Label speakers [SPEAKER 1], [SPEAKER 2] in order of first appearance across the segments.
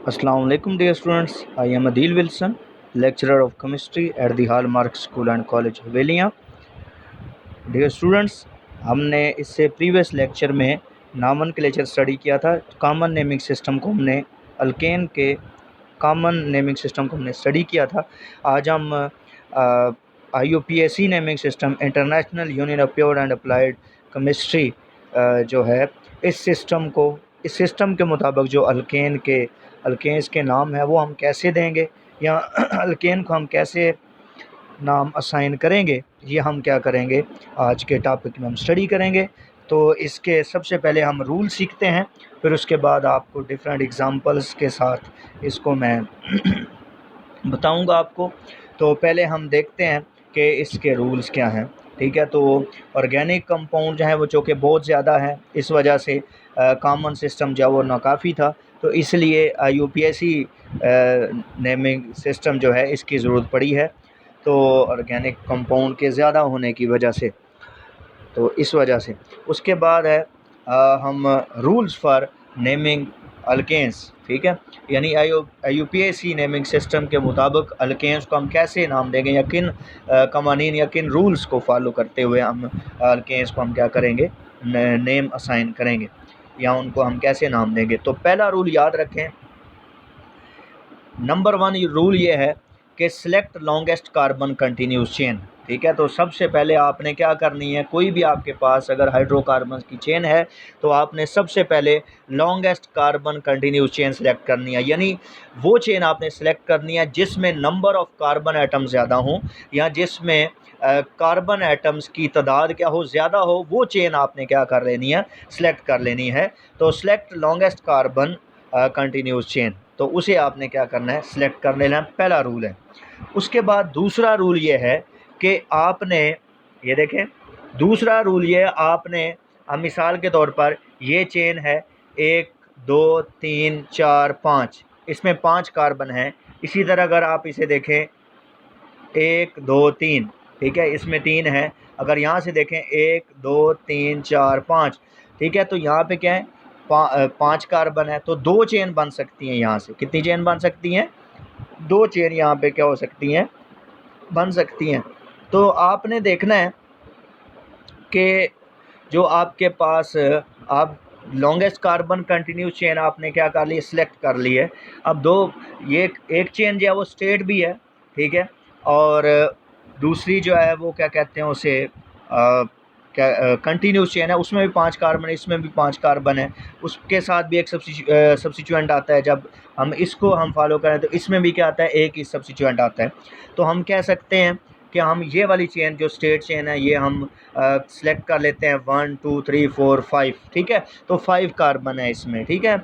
[SPEAKER 1] Assalamu alaikum dear students. I am Adil Wilson, lecturer of chemistry at the Hallmark School and College Haveliya. Dear students, हमने इससे previous lecture में नामनक्लेचर study किया था। Common naming system को हमने alkane के common naming system को हमने स्टडी किया था। आज हम IUPAC naming system international union of pure and applied chemistry जो है इस सिस्टम के मुताबिक जो अल्केन्स के नाम है वो हम कैसे देंगे या अल्केन को हम कैसे नाम असाइन करेंगे, ये हम क्या करेंगे आज के टॉपिक में हम स्टडी करेंगे। तो इसके सबसे पहले हम रूल सीखते हैं, फिर उसके बाद आपको डिफरेंट एग्जांपल्स के साथ इसको मैं बताऊंगा आपको। तो पहले हम देखते हैं कि इसके रूल्स क्या हैं। ठीक है, तो ऑर्गेनिक कंपाउंड जो है वो चूँकि बहुत ज़्यादा है, इस वजह से कॉमन सिस्टम जो वो नाकाफ़ी था, तो इसलिए IUPAC नेमिंग सिस्टम जो है इसकी ज़रूरत पड़ी है। तो ऑर्गेनिक कंपाउंड के ज़्यादा होने की वजह से, तो इस वजह से उसके बाद है हम रूल्स फॉर नेमिंग अल्केन्स। ठीक है, यानी IUPAC नेमिंग सिस्टम के मुताबिक अल्केन्स को हम कैसे नाम देंगे या किन कवानीन या किन रूल्स को फॉलो करते हुए हम अल्केन्स को हम क्या करेंगे, नेम असाइन करेंगे या उनको हम कैसे नाम देंगे। तो पहला रूल याद रखें, नंबर 1 रूल ये है कि select longest carbon continuous chain. ठीक है, तो सबसे पहले आपने क्या करनी है, कोई भी आपके पास अगर हाइड्रोकार्बन की चेन है तो आपने सबसे पहले longest carbon continuous chain select करनी है, यानी वो चेन आपने सेलेक्ट करनी है जिसमें नंबर ऑफ़ कार्बन एटम्स ज़्यादा हों या जिसमें कार्बन एटम्स की तादाद क्या हो, ज़्यादा हो, वो चेन आपने क्या कर लेनी है, सेलेक्ट कर लेनी है। तो select longest carbon continuous chain, तो उसे आपने क्या करना है, सिलेक्ट कर लेना, पहला रूल है। उसके बाद दूसरा रूल ये है कि आपने ये देखें, दूसरा रूल ये आपने, अब मिसाल के तौर पर ये चेन है 1 2 3 4 5, इसमें 5 कार्बन हैं। इसी तरह अगर आप इसे देखें 1 2 3, ठीक है, इसमें 3 है। अगर यहाँ से देखें 1 2 3 4 5, ठीक है, तो यहाँ पे क्या है, 5 कार्बन है, तो 2 चेन बन सकती हैं। यहाँ से कितनी चेन बन सकती हैं, 2 चेन यहाँ पे क्या हो सकती हैं, बन सकती हैं। तो आपने देखना है कि जो आपके पास आप लॉन्गेस्ट कार्बन कंटिन्यूस चेन आपने क्या कर ली, सिलेक्ट कर ली है। अब ये एक चेन जो है वो स्ट्रेट भी है, ठीक है, और दूसरी जो है वो क्या कहते हैं उसे क्या कंटिन्यूस चेन है, उसमें भी 5 कार्बन है, इसमें भी 5 कार्बन है, उसके साथ भी एक सब्स्टिट्यूएंट आता है। जब हम इसको हम फॉलो करें तो इसमें भी क्या आता है, एक ही सब्स्टिट्यूएंट आता है। तो हम कह सकते हैं कि हम ये वाली चेन जो स्ट्रेट चेन है ये हम सेलेक्ट कर लेते हैं 1 2 3 4 5, ठीक है, तो 5 कार्बन है इसमें। ठीक है,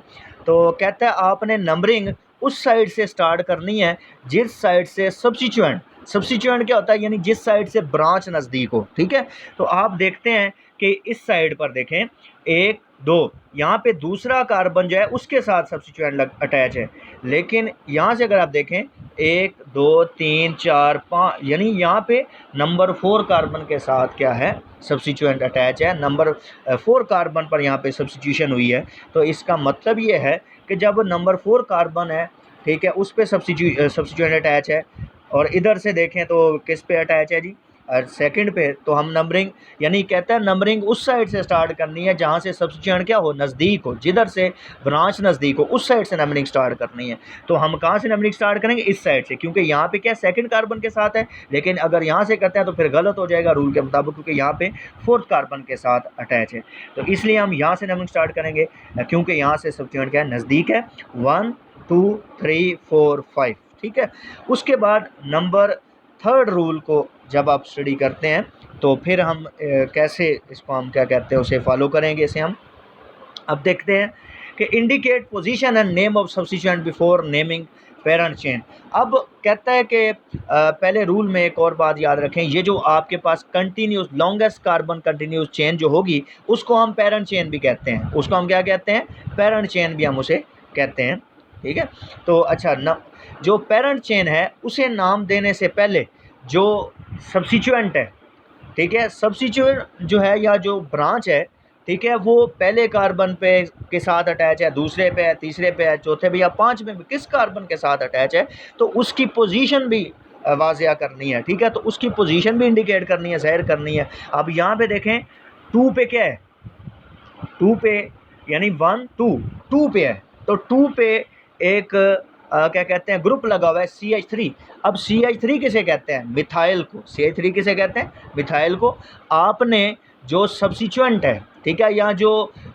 [SPEAKER 1] तो कहता है आपने नंबरिंग उस साइड से स्टार्ट करनी है जिस साइड से सब्स्टिट्यूएंट क्या होता है, यानी जिस साइड से ब्रांच नज़दीक हो। ठीक है, तो आप देखते हैं कि इस साइड पर देखें 1 2, यहाँ पे दूसरा कार्बन जो है उसके साथ सब्स्टिट्यूएंट अटैच है, लेकिन यहाँ से अगर आप देखें 1 2 3 4 5, यानी यहाँ पे नंबर 4 कार्बन के साथ क्या है, सब्स्टिट्यूएंट अटैच है, नंबर 4 कार्बन पर यहाँ पे सब्स्टिट्यूशन हुई है। तो इसका मतलब ये है कि जब नंबर 4 कार्बन है, ठीक है, उस पर सब्स्टिट्यूएंट अटैच है, और इधर से देखें तो किस पे अटैच है जी, सेकंड पे। तो हम नंबरिंग, यानी कहता है नंबरिंग उस साइड से स्टार्ट करनी है जहाँ से सब्स्टिट्यूएंट क्या हो, नज़दीक हो, जिधर से ब्रांच नज़दीक हो उस साइड से नंबरिंग स्टार्ट करनी है। तो हम कहाँ से नंबरिंग स्टार्ट करेंगे, इस साइड से, क्योंकि यहाँ पे क्या सेकंड कार्बन के साथ है, लेकिन अगर यहाँ से करते हैं तो फिर गलत हो जाएगा रूल के मुताबिक, क्योंकि यहाँ पे 4th कार्बन के साथ अटैच है। तो इसलिए हम यहाँ से नंबरिंग स्टार्ट करेंगे, क्योंकि यहाँ से सब्स्टिट्यूएंट क्या है, नज़दीक है, 1 2 3 4 5। ठीक है, उसके बाद नंबर 3rd रूल को जब आप स्टडी करते हैं तो फिर हम कैसे इसको हम क्या कहते हैं उसे फॉलो करेंगे, इसे हम अब देखते हैं कि indicate position and name of substituent before naming parent chain. अब कहता है कि पहले रूल में एक और बात याद रखें, ये जो आपके पास continuous longest carbon continuous chain जो होगी उसको हम पेरेंट चेन भी कहते हैं, उसको हम क्या कहते हैं, पेरेंट चेन भी हम उसे कहते हैं। ठीक है, तो अच्छा जो पेरेंट चेन है उसे नाम देने से पहले जो सब्स्टिट्यूएंट है, ठीक है, सब्स्टिट्यूएंट जो है या जो ब्रांच है ठीक है, वो पहले कार्बन पे के साथ अटैच है, दूसरे पे है, तीसरे पे है, चौथे पे या पाँचवें में किस कार्बन के साथ अटैच है, तो उसकी पोजीशन भी वाज़िया करनी है। ठीक है, तो उसकी पोजीशन भी इंडिकेट करनी है, ज़ाहिर करनी है। अब यहाँ पे देखें 2 पे क्या है, 2 पे यानी 1 2 2 पे है, तो 2 पे एक क्या कहते हैं ग्रुप लगा हुआ है CH3। अब CH3 किसे कहते हैं, मिथाइल को। CH3 किसे कहते हैं, मिथाइल को। आपने जो सब्स्टिट्यूएंट है, ठीक है, या जो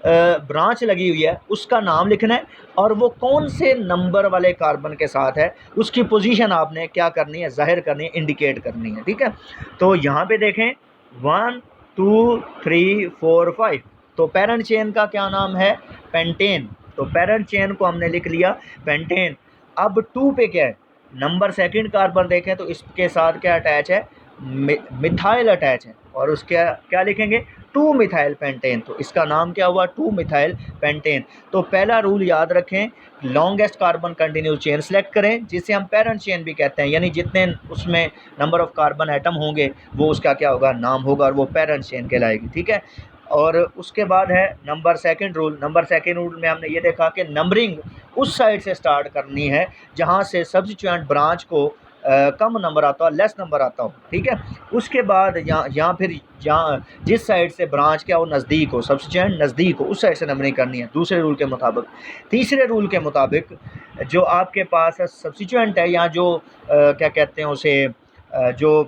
[SPEAKER 1] ब्रांच लगी हुई है उसका नाम लिखना है, और वो कौन से नंबर वाले कार्बन के साथ है उसकी पोजीशन आपने क्या करनी है, ज़ाहिर करनी है, इंडिकेट करनी है। ठीक है, तो यहाँ पे देखें 1 2 3 4 5, तो पेरेंट चेन का क्या नाम है, पेंटेन। तो पेरेंट चेन को हमने लिख लिया पेंटेन। अब 2 पे क्या है, नंबर सेकंड कार्बन देखें तो इसके साथ क्या अटैच है, मिथाइल अटैच है, और उसके क्या लिखेंगे 2 मिथाइल पेंटेन। तो इसका नाम क्या हुआ, 2 मिथाइल पेंटेन। तो पहला रूल याद रखें, longest carbon continuous chain select करें, जिसे हम पेरेंट चेन भी कहते हैं, यानी जितने उसमें नंबर ऑफ कार्बन एटम होंगे वो उसका क्या होगा, नाम होगा, और वो पेरेंट चेन कहलाएगी। ठीक है, और उसके बाद है number second rule. Number second rule में हमने ये देखा कि नंबरिंग उस साइड से स्टार्ट करनी है जहाँ से सब्स्टिट्यूएंट ब्रांच को कम नंबर आता हो, लेस नंबर आता हो। ठीक है, उसके बाद यहाँ फिर जहाँ जिस साइड से ब्रांच क्या हो, नज़दीक हो, सब्स्टिट्यूएंट नज़दीक हो, उस साइड से नंबरिंग करनी है दूसरे रूल के मुताबिक। तीसरे रूल के मुताबिक जो आपके पास सब्स्टिट्यूएंट है या जो क्या कहते हैं उसे जो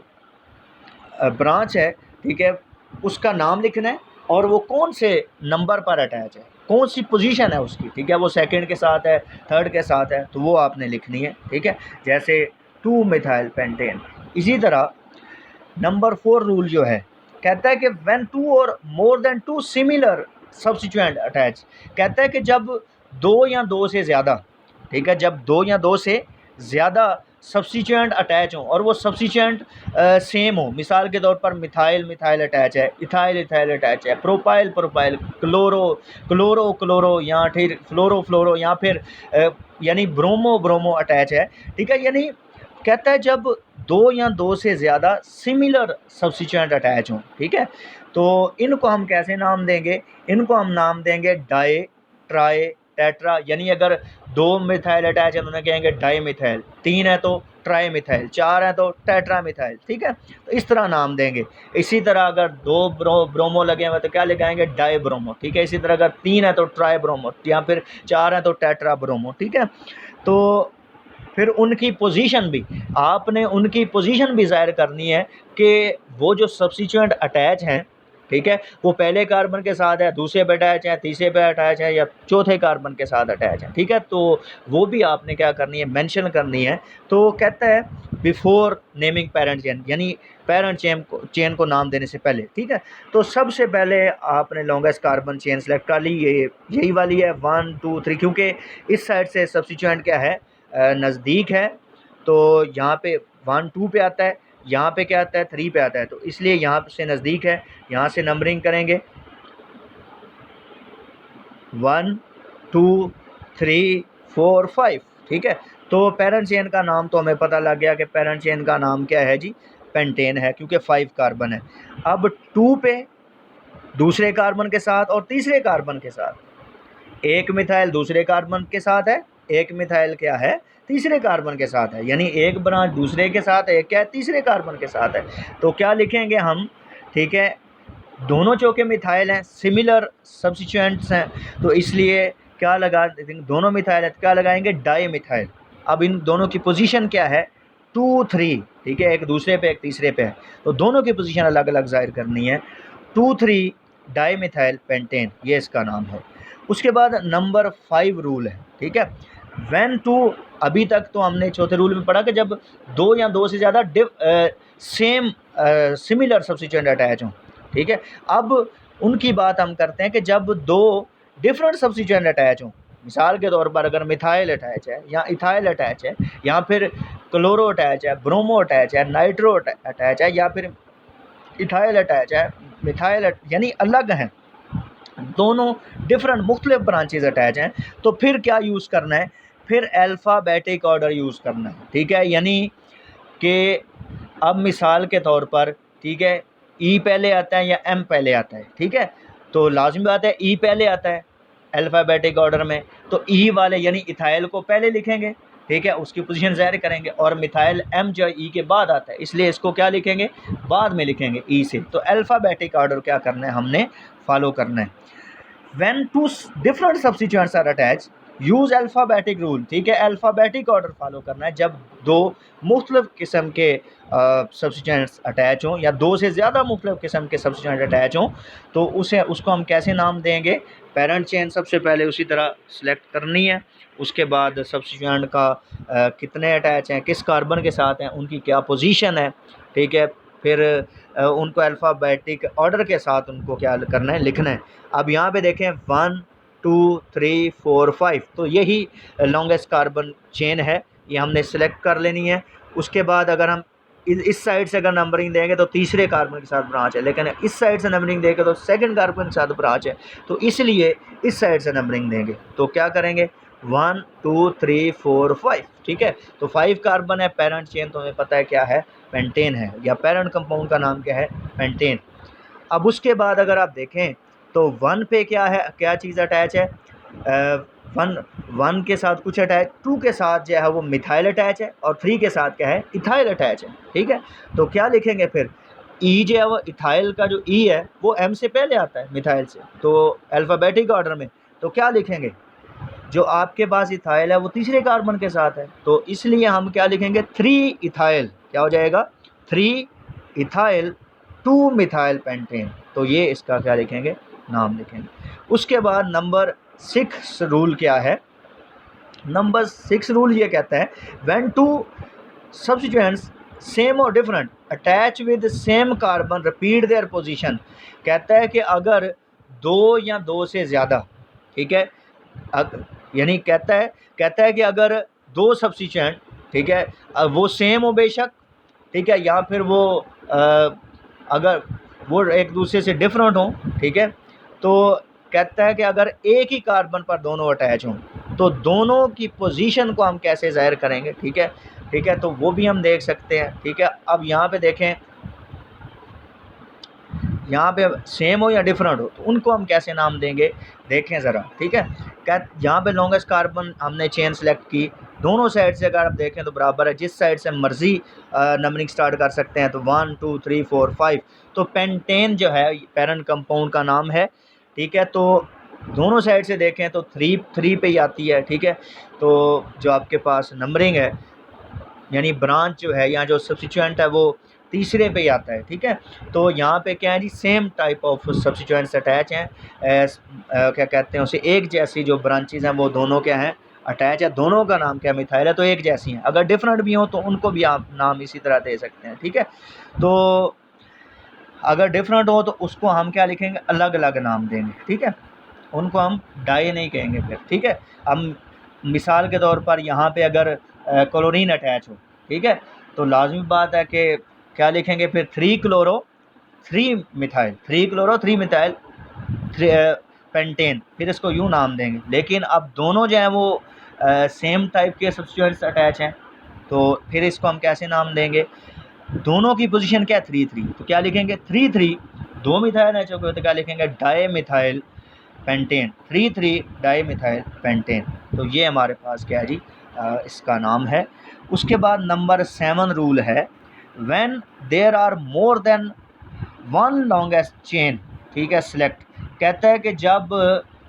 [SPEAKER 1] ब्रांच है, ठीक है, उसका नाम लिखना है, और वो कौन से नंबर पर अटैच है, कौन सी पोजीशन है उसकी। ठीक है, वो सेकंड के साथ है, थर्ड के साथ है, तो वो आपने लिखनी है। ठीक है, जैसे 2 मिथाइल पेंटेन। इसी तरह नंबर 4 रूल जो है कहता है कि व्हेन 2 और more than 2 similar substituent attach, कहता है कि जब 2 या 2 से ज़्यादा, ठीक है, जब 2 या 2 से ज़्यादा सब्स्टिट्यूएंट अटैच हों और वो सब्स्टिट्यूएंट सेम हो, मिसाल के तौर पर मिथाइल मिथाइल अटैच है, इथाइल इथाइल अटैच है, propyl propyl, chloro chloro chloro, या फिर फ्लोरो फ्लोरो, या फिर यानी ब्रोमो ब्रोमो अटैच है। ठीक है, यानी कहता है जब 2 या 2 से ज़्यादा सिमिलर सब्स्टिट्यूएंट अटैच हों। ठीक है, तो इनको हम कैसे नाम देंगे, इनको हम नाम देंगे डाई ट्राई टेट्रा, यानी अगर 2 मिथाइल अटैच है तो उन्हें कहेंगे डाई मिथाइल, 3 है तो ट्राई मिथाइल, 4 है तो टेट्रा मिथाइल। ठीक है, तो इस तरह नाम देंगे। इसी तरह अगर 2 ब्रोमो लगे हुए तो क्या लगाएंगे, डाई ब्रोमो। ठीक है, इसी तरह अगर 3 है तो ट्राई ब्रोमो, या फिर 4 है तो टेट्रा ब्रोमो। ठीक है, तो फिर उनकी पोजीशन भी आपने उनकी पोजीशन भी ज़ाहिर करनी है कि वो जो सब्स्टिट्यूएंट अटैच हैं, ठीक है, वो पहले कार्बन के साथ है, दूसरे पे अटैच है, तीसरे पे अटैच है, या चौथे कार्बन के साथ अटैच है। ठीक है, तो वो भी आपने क्या करनी है, मेंशन करनी है। तो कहता है बिफोर नेमिंग पेरेंट चेन, यानी पेरेंट चेन को नाम देने से पहले। ठीक है, तो सबसे पहले आपने लॉन्गेस्ट कार्बन चेन सेलेक्ट कर ली, ये यही वाली है 1 2 3, क्योंकि इस साइड से सब्स्टिट्यूएंट क्या है, नज़दीक है, तो यहाँ पे 1 2 पे आता है, यहाँ पे क्या आता है 3 पे आता है, तो इसलिए यहाँ से नज़दीक है, यहाँ से नंबरिंग करेंगे 1 2 3 4 5। ठीक है, तो पेरेंट चेन का नाम तो हमें पता लग गया कि पेरेंट चेन का नाम क्या है जी, पेंटेन है, क्योंकि 5 कार्बन है। अब 2 पे दूसरे कार्बन के साथ और तीसरे कार्बन के साथ, एक मिथाइल दूसरे कार्बन के साथ है, एक मिथाइल क्या है, तीसरे कार्बन के साथ है, यानी एक ब्रांच दूसरे के साथ है, क्या है, तीसरे कार्बन के साथ है। तो क्या लिखेंगे हम, ठीक है, दोनों चौके मिथाइल हैं, सिमिलर सब्स्टिट्यूएंट्स हैं, तो इसलिए क्या लगा, दोनों मिथाइल है तो क्या लगाएंगे, डाई मिथाइल। अब इन दोनों की पोजीशन क्या है, 2 3। ठीक है, एक दूसरे पे एक तीसरे पे है, तो दोनों की पोजीशन अलग अलग जाहिर करनी है। 2 3 डाई मिथाइल पेंटेन, ये इसका नाम है। उसके बाद नंबर 5 रूल है। ठीक है, व्हेन 2, अभी तक तो हमने चौथे रूल में पढ़ा कि जब 2 या 2 से ज़्यादा सेम सिमिलर सब्स्टिट्यूएंट अटैच हों। ठीक है, अब उनकी बात हम करते हैं कि जब 2 डिफरेंट सब्स्टिट्यूएंट अटैच हों, मिसाल के तौर पर अगर मिथाइल अटैच है, या इथाइल अटैच है, या फिर क्लोरो अटैच है, ब्रोमो अटैच है, नाइट्रो अटैच है, या फिर इथाइल अटैच है, मिथाइल यानी अलग हैं, दोनों डिफरेंट मुख्तलिफ ब्रांचेज अटैच हैं, तो फिर क्या यूज़ करना है, फिर अल्फ़ाबेटिक ऑर्डर यूज़ करना है। ठीक है, यानी कि अब मिसाल के तौर पर, ठीक है, ई पहले आता है या एम पहले आता है। ठीक है, तो लाजमी बात है ई पहले आता है अल्फ़ाबेटिक ऑर्डर में, तो ई वाले यानी इथाइल को पहले लिखेंगे, ठीक है, उसकी पोजीशन ज़ाहिर करेंगे, और मिथाइल एम जो ई के बाद आता है, इसलिए इसको क्या लिखेंगे, बाद में लिखेंगे ई से। तो अल्फ़ाबेटिक ऑर्डर क्या करना है, हमने फॉलो करना है। When two different substituents are attach use alphabetic rule, ठीक है, अल्फ़ाबेटिक ऑर्डर फॉलो करना है। जब दो मुख्तलिफ़ किस्म के सब्स्टिट्यूएंट्स अटैच हों या दो से ज़्यादा मुख्तलिफ़ किस्म के सब्स्टिट्यूएंट अटैच हों, तो उसको हम कैसे नाम देंगे। पेरेंट चेन सबसे पहले उसी तरह सेलेक्ट करनी है, उसके बाद सब्स्टिट्यूएंट का कितने अटैच हैं, किस कार्बन के साथ हैं, उनकी क्या पोजीशन है, ठीक है, फिर उनको अल्फ़ाबेटिक ऑर्डर के साथ उनको क्या करना है, लिखना है। अब यहाँ पे देखें 1 2 3 4 5, तो यही लॉन्गेस्ट कार्बन चेन है, ये हमने सेलेक्ट कर लेनी है। उसके बाद अगर हम इस साइड से अगर नंबरिंग देंगे तो तीसरे कार्बन के साथ ब्रांच है, लेकिन इस साइड से नंबरिंग देंगे तो सेकंड कार्बन के साथ ब्रांच है, तो इसलिए इस साइड से नंबरिंग देंगे। तो क्या करेंगे 1 2 3 4 5, ठीक है। तो 5 कार्बन है, पेरेंट चेन तो हमें पता है क्या है, पेंटेन है, या पेरेंट कंपाउंड का नाम क्या है, पेंटेन। अब उसके बाद अगर आप देखें तो 1 पे क्या है, क्या चीज़ अटैच है, 1 के साथ कुछ अटैच, 2 के साथ जो है वो मिथाइल अटैच है, और 3 के साथ क्या है, इथाइल अटैच है, ठीक है। तो क्या लिखेंगे फिर, ई जो है वो इथाइल का जो ई है वो एम से पहले आता है मिथाइल से, तो अल्फ़ाबेटिक ऑर्डर में, तो क्या लिखेंगे, जो आपके पास इथाइल है वो तीसरे कार्बन के साथ है, तो इसलिए हम क्या लिखेंगे 3 इथाइल, क्या हो जाएगा 3 इथाइल 2 मिथाइल पेंटेन, तो ये इसका क्या लिखेंगे, नाम लिखेंगे। उसके बाद नंबर 6 रूल क्या है, नंबर 6 रूल ये कहता है व्हेन टू सब्स्टिट्यूएंट्स सेम और different attach with same carbon repeat their position, कहता है कि अगर दो या दो से ज़्यादा, ठीक है, यानी कहता है कि अगर दो सब्स्टिट्यूएंट, ठीक है, वो सेम हो बेशक, ठीक है, या फिर वो अगर वो एक दूसरे से डिफरेंट हों, ठीक है, तो कहता है कि अगर एक ही कार्बन पर दोनों अटैच हों तो दोनों की पोजीशन को हम कैसे ज़ाहिर करेंगे, ठीक है, ठीक है, तो वो भी हम देख सकते हैं, ठीक है। अब यहाँ पे देखें, यहाँ पे सेम हो या डिफरेंट हो तो उनको हम कैसे नाम देंगे, देखें ज़रा, ठीक है। क्या यहाँ पे लॉन्गेस्ट कार्बन हमने चेन सेलेक्ट की, दोनों साइड से अगर आप देखें तो बराबर है, जिस साइड से मर्ज़ी नंबरिंग स्टार्ट कर सकते हैं, तो 1 2 3 4 5, तो पेंटेन जो है पेरेंट कंपाउंड का नाम है, ठीक है। तो दोनों साइड से देखें तो 3 पे ही आती है, ठीक है। तो जो आपके पास नंबरिंग है यानी ब्रांच जो है, या जो सब्स्टिट्यूएंट है वो तीसरे पे ही आता है, ठीक है। तो यहाँ पे क्या है जी, same type of substituents attach हैं, क्या कहते हैं उसे, एक जैसी जो ब्रांचेज हैं वो दोनों क्या हैं, अटैच है, दोनों का नाम क्या मिथाइल है, तो एक जैसी हैं। अगर डिफरेंट भी हो तो उनको भी आप नाम इसी तरह दे सकते हैं, ठीक है। तो अगर डिफरेंट हो तो उसको हम क्या लिखेंगे, अलग अलग नाम देंगे, ठीक है, उनको हम डाई नहीं कहेंगे फिर, ठीक है। हम मिसाल के तौर पर यहाँ पे अगर क्लोरीन अटैच हो, ठीक है, तो लाजमी बात है कि क्या लिखेंगे फिर 3 chloro 3 methyl, 3 chloro 3 methyl pentane, फिर इसको यूँ नाम देंगे। लेकिन अब दोनों जो हैं वो सेम टाइप के सब्स्टिट्यूएंट्स अटैच हैं, तो फिर इसको हम कैसे नाम देंगे, दोनों की पोजीशन क्या है 3 3, तो क्या लिखेंगे 3 3, 2 मिथाइल है जो, तो क्या लिखेंगे di methyl pentane, 3 3 di methyl pentane. तो ये हमारे पास क्या है जी, इसका नाम है। उसके बाद नंबर 7 रूल है when there are more than 1 longest chain, ठीक है, सेलेक्ट, कहता है कि जब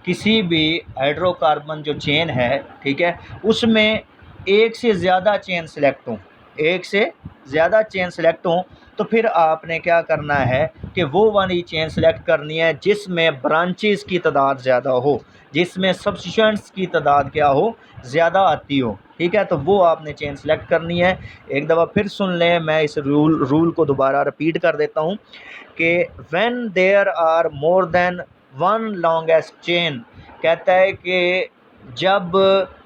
[SPEAKER 1] किसी भी हाइड्रोकार्बन जो चेन है, ठीक है, उसमें एक से ज़्यादा चेन सेलेक्ट हों, एक से ज़्यादा चेन सेलेक्ट हों, तो फिर आपने क्या करना है कि वो वाली चेन सेलेक्ट करनी है जिसमें ब्रांचेस की तादाद ज़्यादा हो, जिसमें सब्स्टिट्यूएंट्स की तादाद क्या हो, ज़्यादा आती हो, ठीक है। तो वो आपने चेन सेलेक्ट करनी है। एक दफ़ा फिर सुन लें, मैं इस रूल को दोबारा रिपीट कर देता हूँ कि when there are more than 1 longest chain, कहता है कि जब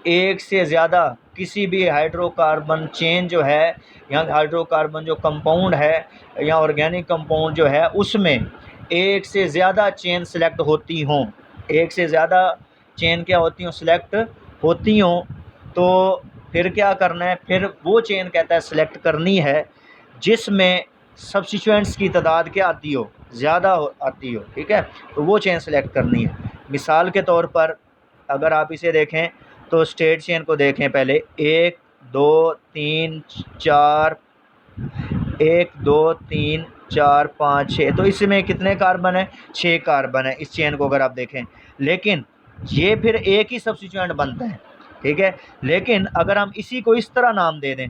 [SPEAKER 1] एक से ज़्यादा किसी भी हाइड्रोकार्बन चेन जो है, या हाइड्रोकार्बन जो कंपाउंड है या ऑर्गेनिक कंपाउंड जो है, उसमें एक से ज़्यादा चेन सेलेक्ट होती हों, एक से ज़्यादा चेन क्या होती हों, सेलेक्ट होती हों, तो फिर क्या करना है, फिर वो चेन कहता है सेलेक्ट करनी है जिसमें सब्स्टिट्यूएंट्स की तादाद क्या आती हो, ज़्यादा आती हो, ठीक है, तो वो चेन सेलेक्ट करनी है। मिसाल के तौर पर अगर आप इसे देखें तो स्ट्रेट चेन को देखें पहले, 1 2 3 4, 1 2 3 4 5 6, तो इसमें कितने कार्बन है? 6 कार्बन है इस चेन को अगर आप देखें। लेकिन ये फिर एक ही सब्स्टिट्यूएंट बनता है, ठीक है। लेकिन अगर हम इसी को इस तरह नाम दे दें,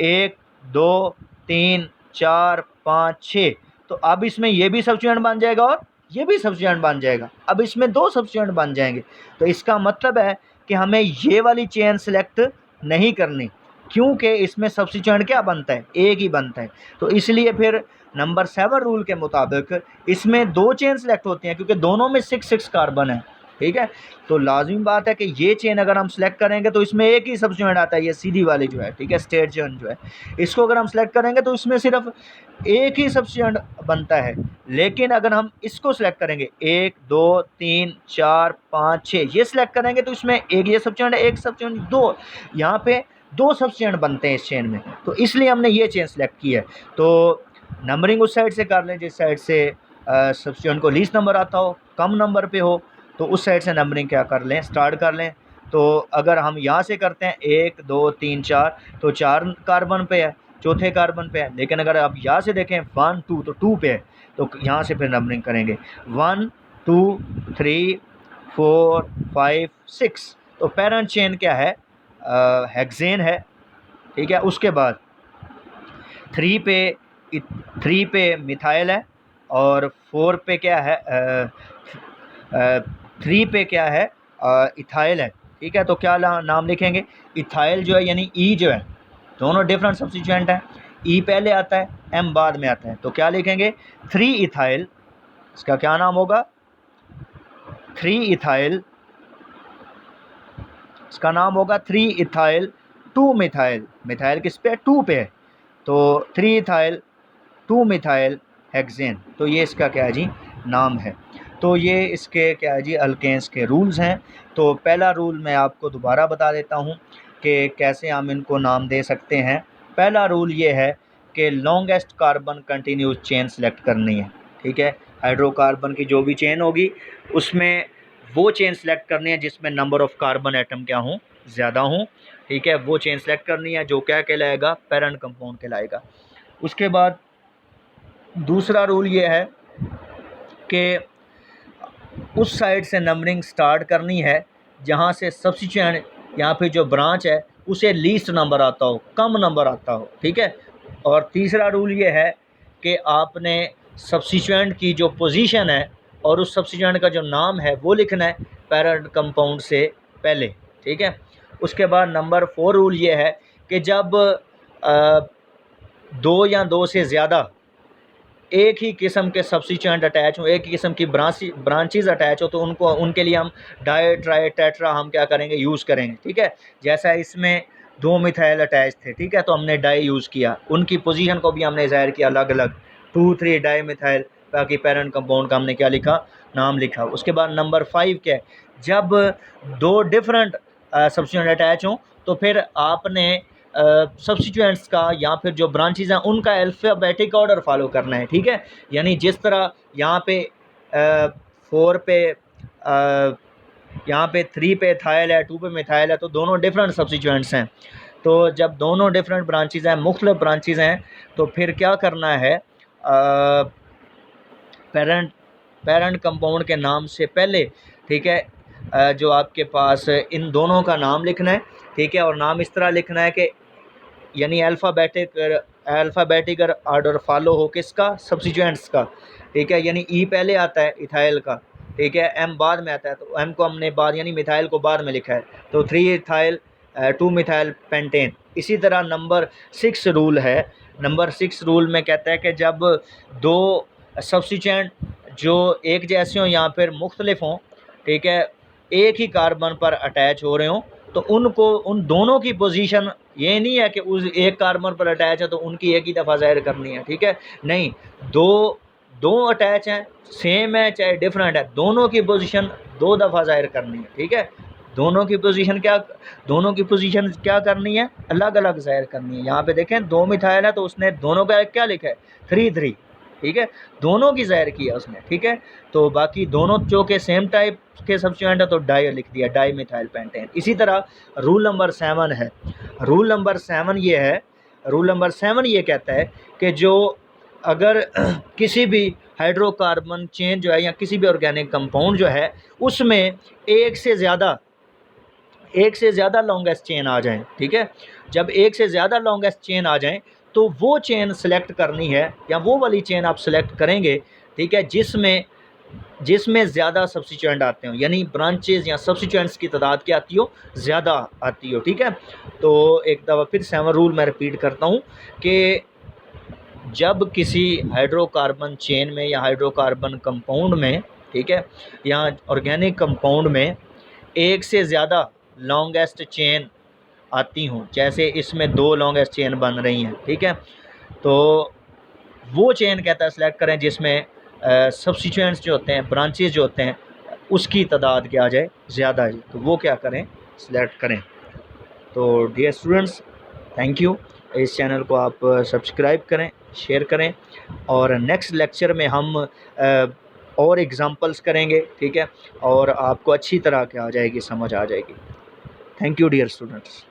[SPEAKER 1] 1 2 3 4 5 6, तो अब इसमें ये भी सब्स्टिट्यूएंट बन जाएगा और ये भी सब्स्टिट्यूएंट बन जाएगा। अब इसमें 2 सब्स्टिट्यूएंट बन जाएंगे। तो इसका मतलब है कि हमें ये वाली चेन सेलेक्ट नहीं करनी, क्योंकि इसमें सब्स्टिट्यूएंट क्या बनता है? एक ही बनता है। तो इसलिए फिर नंबर 7 रूल के मुताबिक इसमें 2 चेन सेलेक्ट होती हैं, क्योंकि दोनों में 6 कार्बन है, ठीक है। तो लाज़मी बात है कि ये चेन अगर हम सेलेक्ट करेंगे तो इसमें एक ही सब्स्टिट्यूएंट आता है, ये सीधी वाली जो है, ठीक है, स्ट्रेट चेन जो है। इसको अगर हम सेलेक्ट करेंगे तो इसमें सिर्फ एक ही सब्स्टिट्यूएंट बनता है। लेकिन अगर हम इसको सेलेक्ट करेंगे, 1 2 3 4 5 6, ये सेलेक्ट करेंगे तो इसमें एक ये सब्स्टिट्यूएंट, एक सब्स्टिट्यूएंट, 2, यहाँ पे 2 सब्स्टिट्यूएंट बनते हैं इस चेन में। तो इसलिए हमने ये चेन सेलेक्ट की है। तो नंबरिंग उस साइड से कर लें जिस साइड से सब्स्टिट्यूएंट को लीस्ट नंबर आता हो, कम नंबर पे हो, तो उस साइड से नंबरिंग क्या कर लें, स्टार्ट कर लें। तो अगर हम यहाँ से करते हैं 1 2 3 4, तो 4 कार्बन पे है, चौथे कार्बन पे है। लेकिन अगर आप यहाँ से देखें 1 2, तो 2 पे है, तो यहाँ से फिर नंबरिंग करेंगे 1 2 3 4 5 6। तो पैरेंट चेन क्या है? हेक्सेन है, ठीक है। उसके बाद 3 पे मिथाइल है, और 4 पे क्या है? 3 पे क्या है? इथाइल है, ठीक है। तो क्या नाम लिखेंगे? इथाइल जो है, यानी ई जो है, दोनों डिफरेंट सब्स्टिट्यूएंट हैं। ई पहले आता है, एम बाद में आता है, तो क्या लिखेंगे? 3 इथाइल। इसका क्या नाम होगा? 3 इथाइल। इसका नाम होगा 3 इथाइल 2 मिथाइल। मिथाइल किस पे है? 2 पे है, तो 3 इथाइल 2 मिथाइल हेक्सेन। तो ये इसका क्या है जी? नाम है। तो ये इसके क्या है जी? अल्केन्स के रूल्स हैं। तो पहला रूल मैं आपको दोबारा बता देता हूँ कि कैसे हम इनको नाम दे सकते हैं। पहला रूल ये है कि longest carbon continuous chain select करनी है, ठीक है। हाइड्रोकार्बन की जो भी चेन होगी उसमें वो चेन सेलेक्ट करनी है जिसमें नंबर ऑफ़ कार्बन एटम क्या हों? ज़्यादा हों, ठीक है। वो चेन सेलेक्ट करनी है, जो क्या कहलाएगा? पैरेंट कंपाउंड कहलाएगा। उसके बाद दूसरा रूल ये है कि उस साइड से नंबरिंग स्टार्ट करनी है जहाँ से सब्स्टिट्यूएंट, यहाँ पे जो ब्रांच है उसे लीस्ट नंबर आता हो, कम नंबर आता हो, ठीक है। और तीसरा रूल ये है कि आपने सब्स्टिट्यूएंट की जो पोजीशन है और उस सब्स्टिट्यूएंट का जो नाम है वो लिखना है पैरेंट कंपाउंड से पहले, ठीक है। उसके बाद नंबर 4 रूल ये है कि जब 2 या 2 से ज़्यादा एक ही किस्म के सब्स्टिट्यूएंट अटैच हों, एक ही किस्म की ब्रांचेज़ अटैच हो, तो उनके लिए हम डाई ट्राई टेट्रा हम क्या करेंगे? यूज़ करेंगे, ठीक है। जैसा इसमें 2 मिथाइल अटैच थे, ठीक है, तो हमने डाई यूज़ किया, उनकी पोजीशन को भी हमने ज़ाहिर किया अलग अलग, 2 3 डाई मिथाइल, बाकी पैरेंट कंपाउंड का हमने क्या लिखा? नाम लिखा। उसके बाद नंबर 5 क्या है? जब 2 डिफरेंट सब्स्टिट्यूएंट अटैच हों, तो फिर आपने सब्स्टिट्यूएंट्स का या फिर जो ब्रांचेज हैं उनका अल्फ़ाबेटिक ऑर्डर फॉलो करना है, ठीक है। यानी जिस तरह यहाँ पे 4 पे यहाँ पे 3 पे इथाइल है, 2 पे मिथाइल है, तो दोनों डिफरेंट सब्स्टिट्यूएंट्स हैं। तो जब दोनों डिफरेंट ब्रांचेज हैं, मुख्तलिफ ब्रांचेज हैं, तो फिर क्या करना है? पैरेंट कंपाउंड के नाम से पहले, ठीक है, जो आपके पास इन दोनों का नाम लिखना है, ठीक है। और नाम इस तरह लिखना है कि यानी अल्फ़ाबेटिक ऑर्डर फॉलो हो किसका? सब्स्टिट्यूएंट्स का, ठीक है। यानी ई पहले आता है इथाइल का, ठीक है, एम बाद में आता है, तो एम को हमने बाद यानी मिथाइल को बाद में लिखा है, तो 3 इथाइल 2 मिथाइल पेंटेन। इसी तरह नंबर 6 रूल है। नंबर 6 रूल में कहता है कि जब 2 सब्स्टिट्यूएंट जो एक जैसे हों या फिर मुख्तलिफ हों, ठीक है, एक ही कार्बन पर अटैच हो रहे हों, तो उन दोनों की पोजीशन ये नहीं है कि उस एक कार्बन पर अटैच है तो उनकी एक ही दफ़ा ज़ाहिर करनी है, ठीक है। नहीं, दो अटैच हैं, सेम है चाहे डिफरेंट है, दोनों की पोजीशन 2 दफ़ा ज़ाहिर करनी है, ठीक है। दोनों की पोजीशन क्या करनी है? अलग अलग ज़ाहिर करनी है। यहाँ पे देखें 2 मिथाइल है तो उसने दोनों का क्या लिखा है? 3 3, ठीक है, दोनों की ज़ाहिर किया उसने, ठीक है। तो बाकी दोनों चूँकि सेम टाइप के सब्स्टिट्यूएंट है तो डाई लिख दिया, डाई मिथाइल पेंटेन। इसी तरह रूल नंबर 7 है, रूल नंबर 7 ये है, रूल नंबर 7 ये कहता है कि जो अगर किसी भी हाइड्रोकार्बन चेन जो है या किसी भी ऑर्गेनिक कंपाउंड जो है उसमें एक से ज़्यादा लॉन्गेस्ट चेन आ जाएं, ठीक है, जब एक से ज़्यादा लॉन्गेस्ट चेन आ जाएं तो वो चेन सेलेक्ट करनी है या वो वाली चेन आप सेलेक्ट करेंगे, ठीक है, जिसमें ज़्यादा सब्स्टिट्यूएंट आते हो, यानी ब्रांचेज़ या सब्स्टिट्यूएंट्स की तादाद क्या आती हो, ज़्यादा आती हो, ठीक है। तो एक दफ़ा फिर 7 रूल मैं रिपीट करता हूँ कि जब किसी हाइड्रोकार्बन चेन में या हाइड्रोकार्बन कंपाउंड में, ठीक है, या ऑर्गेनिक कंपाउंड में एक से ज़्यादा लॉन्गेस्ट चेन आती हूँ, जैसे इसमें 2 लॉन्गेस्ट चेन बन रही हैं, ठीक है, तो वो चेन कहता है सेलेक्ट करें जिसमें सब्स्टिट्यूएंट्स जो होते हैं, ब्रांचेस जो होते हैं, उसकी तादाद क्या आ जाए, ज़्यादा आ जाए, तो वो क्या करें, सेलेक्ट करें। तो डियर स्टूडेंट्स, थैंक यू। इस चैनल को आप सब्सक्राइब करें, शेयर करें, और नेक्स्ट लेक्चर में हम और एग्ज़ाम्पल्स करेंगे, ठीक है, और आपको अच्छी तरह क्या आ जाएगी, समझ आ जाएगी। Thank you dear students.